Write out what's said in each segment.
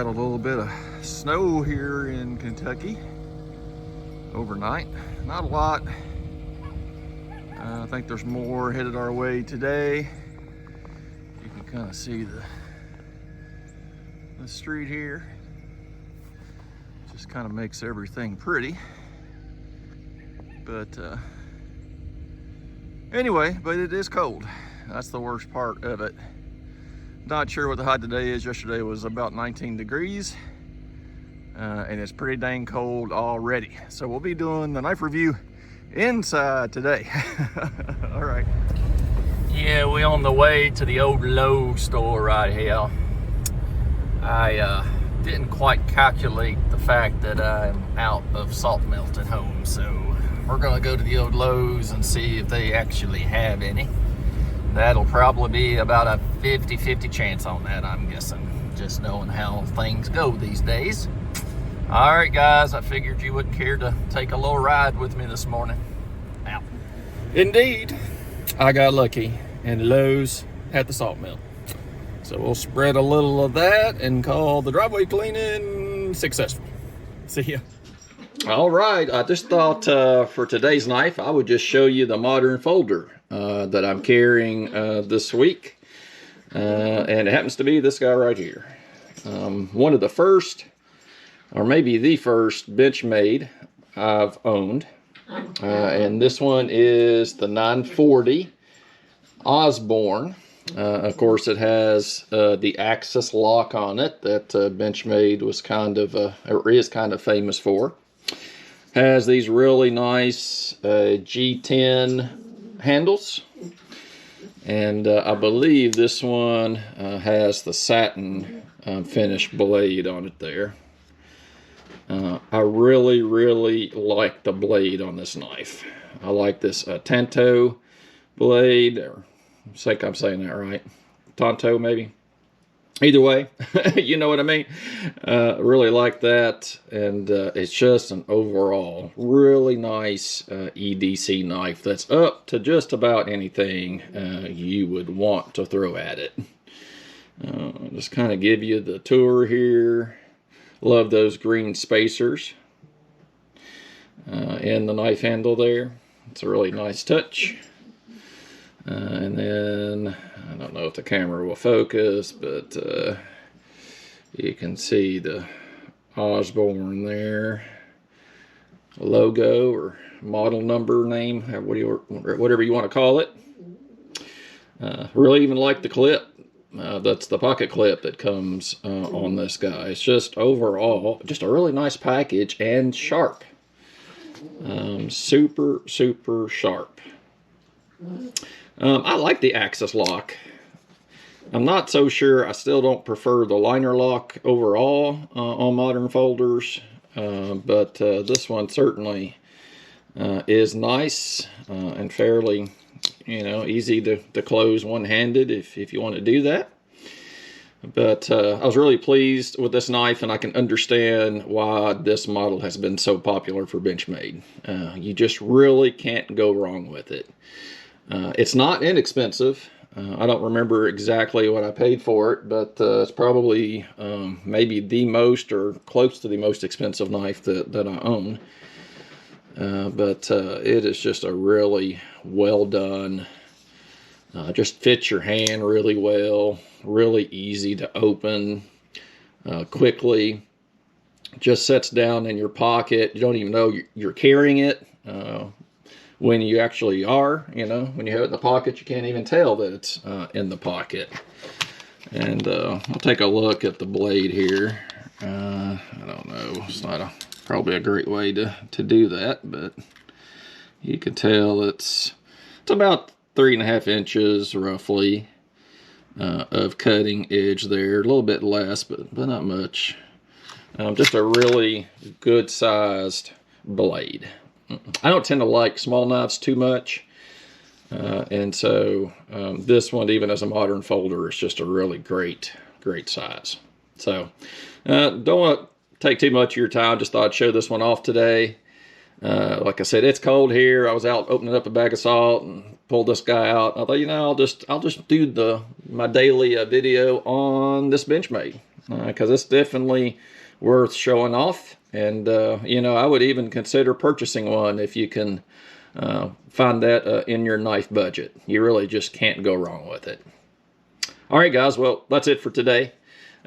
got a little bit of snow here in Kentucky overnight. Not a lot. I think there's more headed our way today. You can kind of see the street here. Just kind of makes everything pretty. But anyway, but it is cold. That's the worst part of it. Not sure what the high today is. Yesterday was about 19 degrees. And it's pretty dang cold already. So we'll be doing the knife review inside today. All right. Yeah, we on the way to the old Lowe store right here. I didn't quite calculate the fact that I'm out of salt melt at home. So we're gonna go to the old Lowe's and see if they actually have any. That'll probably be about a 50-50 chance on that, I'm guessing, just knowing how things go these days. All right, guys, I figured you wouldn't care to take a little ride with me this morning. Out. Indeed, I got lucky, and Lowe's had the salt mill. So we'll spread a little of that and call the driveway cleaning successful. See ya. All right, I just thought for today's knife, I would just show you the modern folder that I'm carrying this week. And it happens to be this guy right here. One of the first, or maybe the first, Benchmade I've owned. And this one is the 940 Osborne. Of course, it has the axis lock on it that Benchmade was kind of, or is kind of famous for. Has these really nice G10 handles. And I believe this one has the satin finish blade on it there. I really like the blade on this knife. I like this Tanto blade, or I think I'm saying that right. Tonto, maybe. Either way, you know what I mean. Really like that, and it's just an overall really nice EDC knife that's up to just about anything you would want to throw at it. Just kind of give you the tour here. Love those green spacers in the knife handle there. It's a really nice touch. And then, I don't know if the camera will focus, but you can see the Osborne there. Logo or model number name, whatever you want to call it. Really even like the clip. That's the pocket clip that comes on this guy. It's just overall, just a really nice package and sharp. Super sharp. I like the axis lock. I'm not so sure. I still don't prefer the liner lock overall on modern folders, but this one certainly is nice and fairly, easy to close one-handed if you want to do that. But I was really pleased with this knife, and I can understand why this model has been so popular for Benchmade. You just really can't go wrong with it. It's not inexpensive. I don't remember exactly what I paid for it, but it's probably maybe the most or close to the most expensive knife that I own. But it is just a really well done. Just fits your hand really well. Really easy to open quickly. Just sets down in your pocket. You don't even know you're carrying it. When you actually are, when you have it in the pocket, you can't even tell that it's in the pocket. And I'll take a look at the blade here. I don't know, it's not probably a great way to do that, but you can tell it's about 3.5 inches roughly of cutting edge there. A little bit less, but not much. Just a really good sized blade. I don't tend to like small knives too much, and so this one, even as a modern folder, is just a really great size. So don't want to take too much of your time. Just thought I'd show this one off today. Like I said, it's cold here. I was out opening up a bag of salt and pulled this guy out. I thought, I'll just do my daily video on this Benchmade. because it's definitely worth showing off. And, you know, I would even consider purchasing one if you can find that in your knife budget. You really just can't go wrong with it. All right, guys. Well, that's it for today.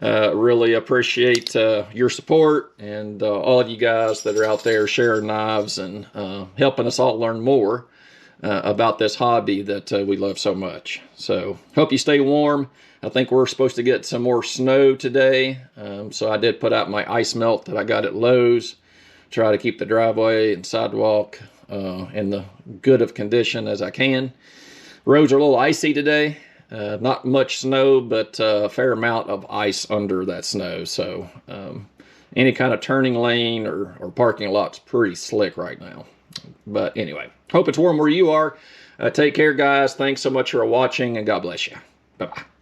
Really appreciate your support and all of you guys that are out there sharing knives and helping us all learn more about this hobby that we love so much. So hope you stay warm. I think we're supposed to get some more snow today. So I did put out my ice melt that I got at Lowe's. Try to keep the driveway and sidewalk in the good of condition as I can. Roads are a little icy today. Not much snow, but a fair amount of ice under that snow. So any kind of turning lane or parking lot's pretty slick right now. But anyway, hope it's warm where you are. Take care, guys. Thanks so much for watching, and God bless you. Bye-bye.